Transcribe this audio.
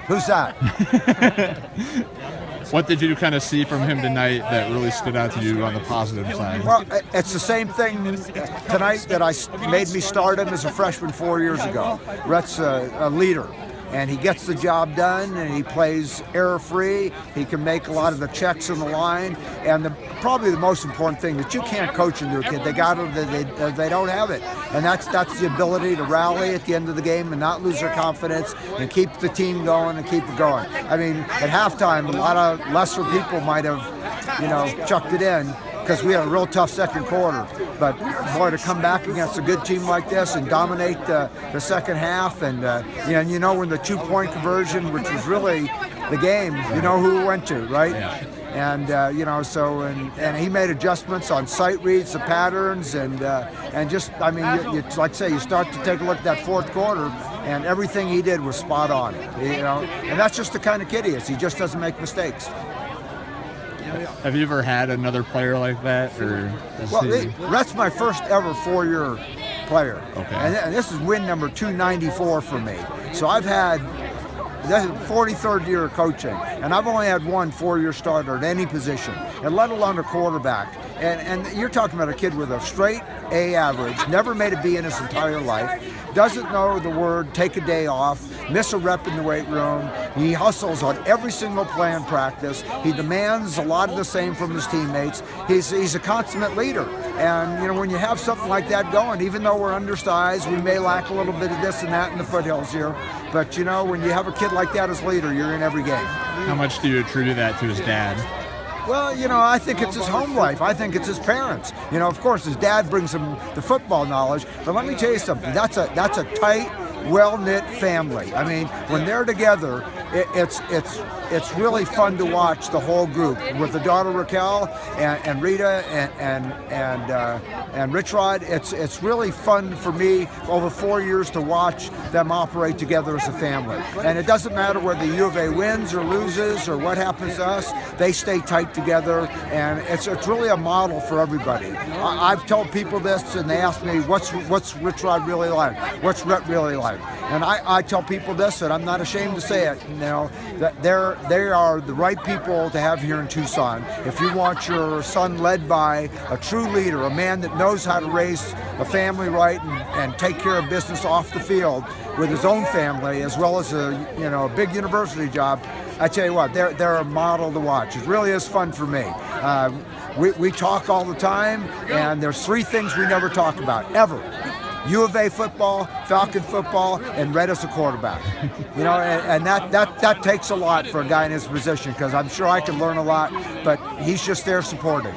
Who's that? What did you kind of see from him tonight that really stood out to you on the positive side? Well, it's the same thing tonight that made me start him as a freshman 4 years ago. Rhett's a leader, and he gets the job done, and he plays error-free. He can make a lot of the checks in the line, and probably the most important thing that you can't coach into a kid. They don't have it, and that's the ability to rally at the end of the game and not lose their confidence and keep the team going and keep it going. I mean, at halftime, a lot of lesser people might have, chucked it in, because we had a real tough second quarter. But boy, to come back against a good team like this and dominate the second half, and when the 2-point conversion, which was really the game, who it went to, right? Yeah. And and he made adjustments on sight reads, the patterns, and just, I mean, like I say, you start to take a look at that fourth quarter, and everything he did was spot on. And that's just the kind of kid he is. He just doesn't make mistakes. Have you ever had another player like that? Rhett's my first ever 4-year player. Okay. And this is win number 294 for me. So this is 43rd year of coaching, and I've only had one 4-year starter at any position, and let alone a quarterback. And you're talking about a kid with a straight A average, never made a B in his entire life, doesn't know the word take a day off, miss a rep in the weight room. He hustles on every single play in practice. He demands a lot of the same from his teammates. He's a consummate leader. And when you have something like that going, even though we're undersized, we may lack a little bit of this and that in the Foothills here. But when you have a kid like that as leader, you're in every game. How much do you attribute that to his dad? Well, I think it's his home life. I think it's his parents. Of course, his dad brings him the football knowledge. But let me tell you something. That's a tight, well-knit family. I mean, when they're together, it's really fun to watch the whole group with the daughter Raquel and Rita and RichRod. It's really fun for me over 4 years to watch them operate together as a family. And it doesn't matter whether U of A wins or loses or what happens to us. They stay tight together, and it's really a model for everybody. I've told people this, and they ask me, what's RichRod really like? What's Rhett really like? And I tell people this, and I'm not ashamed to say it, that they are the right people to have here in Tucson. If you want your son led by a true leader, a man that knows how to raise a family right and take care of business off the field with his own family, as well as a big university job, I tell you what, they're a model to watch. It really is fun for me. We talk all the time, and there's 3 things we never talk about, ever. U of A football, Falcon football, and Rhett as a quarterback. And that takes a lot for a guy in his position, because I'm sure I can learn a lot, but he's just there supporting.